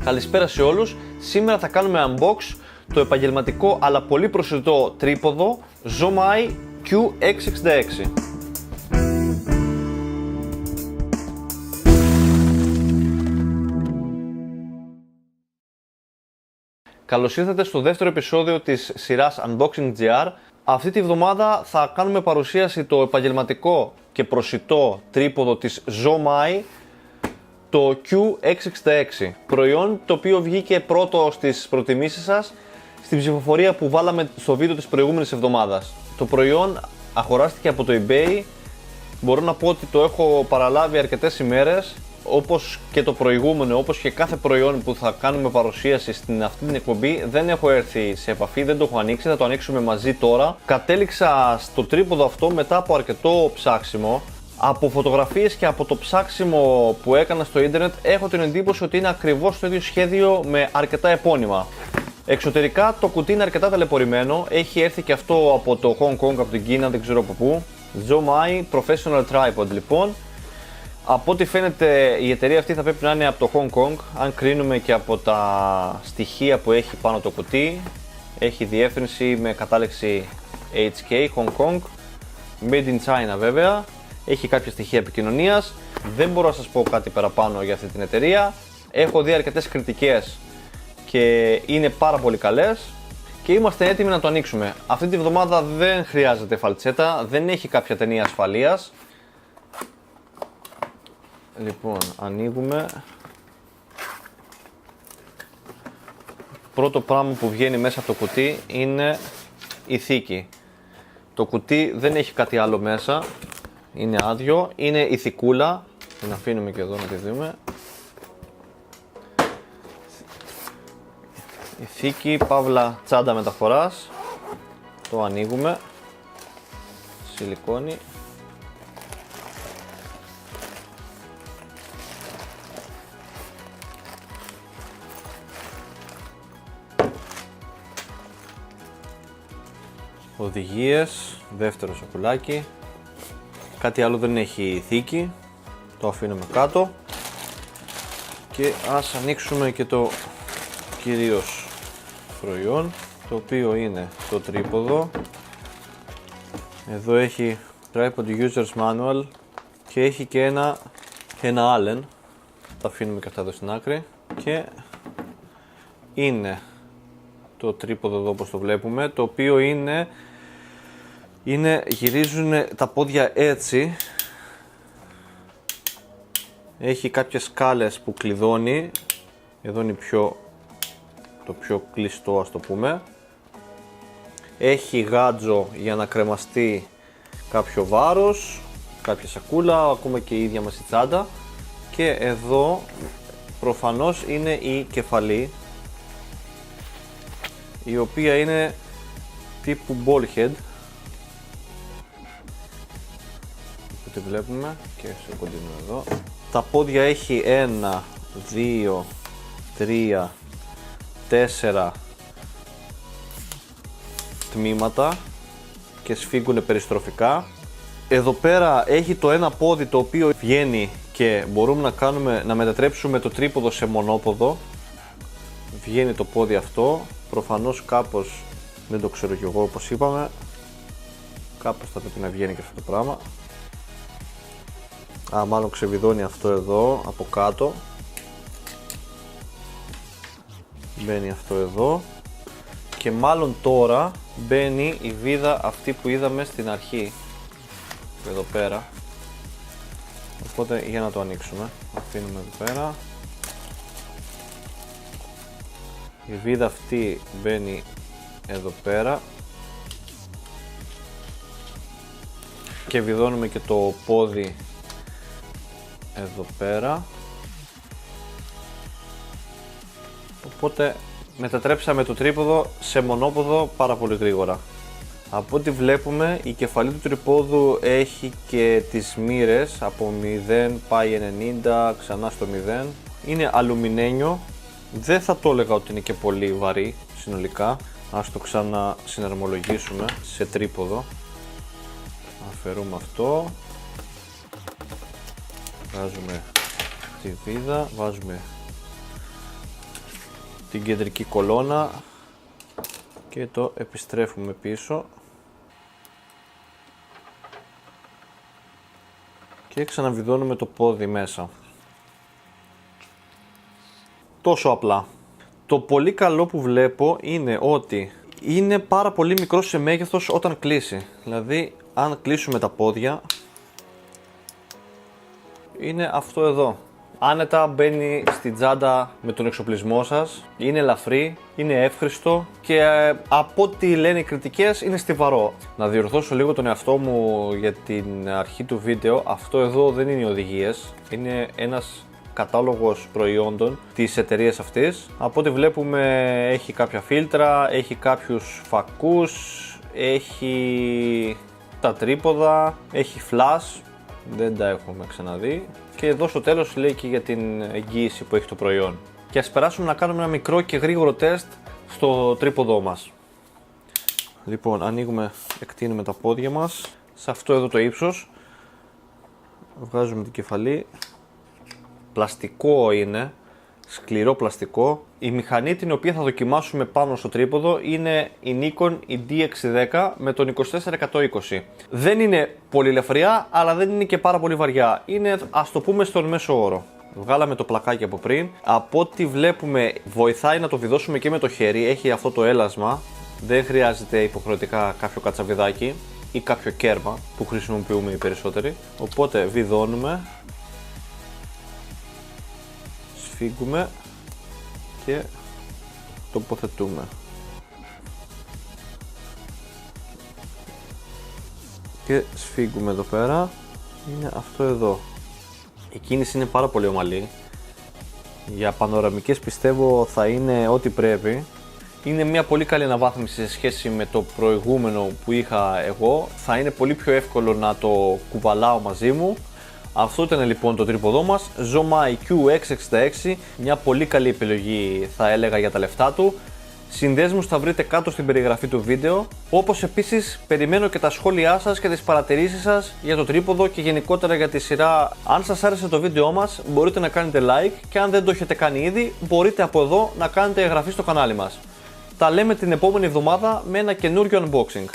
Καλησπέρα σε όλους. Σήμερα θα κάνουμε unbox το επαγγελματικό αλλά πολύ προσιτό τρίποδο Zomai Q666. Καλώς ήρθατε στο δεύτερο επεισόδιο της σειράς Unboxing GR. Αυτή τη βδομάδα θα κάνουμε παρουσίαση το επαγγελματικό και προσιτό τρίποδο της Zomai, το Q666, προϊόν το οποίο βγήκε πρώτο στις προτιμήσεις σας στην ψηφοφορία που βάλαμε στο βίντεο της προηγούμενης εβδομάδας. Το προϊόν αγοράστηκε από το eBay, μπορώ να πω ότι το έχω παραλάβει αρκετές ημέρες, όπως και το προηγούμενο, όπως και κάθε προϊόν που θα κάνουμε παρουσίαση στην αυτή την εκπομπή. Δεν έχω έρθει σε επαφή, δεν το έχω ανοίξει, θα το ανοίξουμε μαζί τώρα. Κατέληξα στο τρίποδο αυτό μετά από αρκετό ψάξιμο. Από φωτογραφίες και από το ψάξιμο που έκανα στο ίντερνετ έχω την εντύπωση ότι είναι ακριβώς το ίδιο σχέδιο με αρκετά επώνυμα. Εξωτερικά το κουτί είναι αρκετά ταλαιπωρημένο, έχει έρθει και αυτό από το Hong Kong, από την Κίνα, δεν ξέρω από πού. Zomai Professional Tripod λοιπόν. Από ό,τι φαίνεται η εταιρεία αυτή θα πρέπει να είναι από το Hong Kong, αν κρίνουμε και από τα στοιχεία που έχει πάνω το κουτί. Έχει διεύθυνση με κατάληξη HK Hong Kong, Made in China βέβαια. Έχει κάποια στοιχεία επικοινωνίας. Δεν μπορώ να σας πω κάτι παραπάνω για αυτή την εταιρεία. Έχω δει αρκετές κριτικές και είναι πάρα πολύ καλές και είμαστε έτοιμοι να το ανοίξουμε. Αυτή τη βδομάδα δεν χρειάζεται φαλτσέτα, δεν έχει κάποια ταινία ασφαλείας. Λοιπόν, ανοίγουμε. Πρώτο πράγμα που βγαίνει μέσα από το κουτί είναι η θήκη. Το κουτί δεν έχει κάτι άλλο μέσα. Είναι άδειο, είναι η θικούλα, την αφήνουμε και εδώ να τη δούμε. Η θήκη, παύλα τσάντα μεταφοράς. Το ανοίγουμε. Σιλικόνη. Οδηγίες, δεύτερο σακουλάκι. Κάτι άλλο δεν έχει θήκη, το αφήνουμε κάτω και ας ανοίξουμε και το κυρίως προϊόν, το οποίο είναι το τρίποδο. Εδώ έχει Tripod Users Manual και έχει και ένα Allen, τα αφήνουμε και αυτά εδώ στην άκρη, και είναι το τρίποδο εδώ όπως το βλέπουμε, το οποίο γυρίζουν τα πόδια έτσι. Έχει κάποιες σκάλες που κλειδώνει. Εδώ είναι το πιο κλειστό, ας το πούμε. Έχει γάντζο για να κρεμαστεί κάποιο βάρος, κάποια σακούλα, ακόμα και η ίδια μας η τσάντα. Και εδώ προφανώς είναι η κεφαλή, η οποία είναι τύπου ball head. Τη βλέπουμε και σε κοντινό εδώ. Τα πόδια έχει 1, 2, 3, 4 τμήματα και σφίγγουν περιστροφικά. Εδώ πέρα έχει το ένα πόδι το οποίο βγαίνει και μπορούμε να μετατρέψουμε το τρίποδο σε μονόποδο. Βγαίνει το πόδι αυτό, προφανώς κάπως, δεν το ξέρω κι εγώ όπως είπαμε, κάπως θα πρέπει να βγαίνει και αυτό το πράγμα. Μάλλον ξεβιδώνει αυτό εδώ από κάτω. Μπαίνει αυτό εδώ. Και μάλλον τώρα μπαίνει η βίδα αυτή που είδαμε στην αρχή. Εδώ πέρα. Οπότε για να το ανοίξουμε. Αφήνουμε εδώ πέρα. Η βίδα αυτή μπαίνει εδώ πέρα. Και βιδώνουμε και το πόδι εδώ πέρα. Οπότε μετατρέψαμε το τρίποδο σε μονόποδο πάρα πολύ γρήγορα. Από ό,τι βλέπουμε η κεφαλή του τρυπόδου έχει και τις μοίρες από 0 πάει 90 ξανά στο 0. Είναι αλουμινένιο, δεν θα το έλεγα ότι είναι και πολύ βαρύ συνολικά. Ας το ξανασυναρμολογήσουμε σε τρίποδο. Αφαιρούμε αυτό. Βγάζουμε τη βίδα, βάζουμε την κεντρική κολόνα και το επιστρέφουμε πίσω και ξαναβιδώνουμε το πόδι μέσα. Τόσο απλά. Το πολύ καλό που βλέπω είναι ότι είναι πάρα πολύ μικρό σε μέγεθος όταν κλείσει. Δηλαδή αν κλείσουμε τα πόδια είναι αυτό εδώ. Άνετα μπαίνει στην τσάντα με τον εξοπλισμό σας, είναι ελαφρύ, είναι εύχριστο και από ό,τι λένε οι κριτικές είναι στιβαρό. Να διορθώσω λίγο τον εαυτό μου για την αρχή του βίντεο, αυτό εδώ δεν είναι οι οδηγίες, είναι ένας κατάλογος προϊόντων της εταιρείας αυτής. Από ό,τι βλέπουμε έχει κάποια φίλτρα, έχει κάποιους φακούς, έχει τα τρίποδα, έχει flash, δεν τα έχουμε ξαναδεί. Και εδώ στο τέλος λέει και για την εγγύηση που έχει το προϊόν. Και ας περάσουμε να κάνουμε ένα μικρό και γρήγορο τεστ στο τρίποδό μας. Λοιπόν, ανοίγουμε, εκτείνουμε τα πόδια μας σε αυτό εδώ το ύψος. Βγάζουμε την κεφαλή. Πλαστικό είναι, σκληρό πλαστικό. Η μηχανή την οποία θα δοκιμάσουμε πάνω στο τρίποδο είναι η Nikon η D610 με τον 24120. Δεν είναι πολύ ελαφριά, αλλά δεν είναι και πάρα πολύ βαριά. Είναι, ας το πούμε, στον μέσο όρο. Βγάλαμε το πλακάκι από πριν. Από ό,τι βλέπουμε βοηθάει να το βιδώσουμε και με το χέρι. Έχει αυτό το έλασμα. Δεν χρειάζεται υποχρεωτικά κάποιο κατσαβιδάκι ή κάποιο κέρμα που χρησιμοποιούμε οι περισσότεροι. Οπότε βιδώνουμε, σφίγγουμε και τοποθετούμε. Και σφίγγουμε εδώ πέρα. Είναι αυτό εδώ. Η κίνηση είναι πάρα πολύ ομαλή. Για πανοραμικές πιστεύω θα είναι ό,τι πρέπει. Είναι μια πολύ καλή αναβάθμιση σε σχέση με το προηγούμενο που είχα εγώ. Θα είναι πολύ πιο εύκολο να το κουβαλάω μαζί μου. Αυτό ήταν λοιπόν το τρίποδό μας, Zomai QX66, μια πολύ καλή επιλογή θα έλεγα για τα λεφτά του. Συνδέσμους θα βρείτε κάτω στην περιγραφή του βίντεο, όπως επίσης περιμένω και τα σχόλιά σας και τις παρατηρήσεις σας για το τρίποδο και γενικότερα για τη σειρά. Αν σας άρεσε το βίντεό μας μπορείτε να κάνετε like και αν δεν το έχετε κάνει ήδη μπορείτε από εδώ να κάνετε εγγραφή στο κανάλι μας. Τα λέμε την επόμενη εβδομάδα με ένα καινούριο unboxing.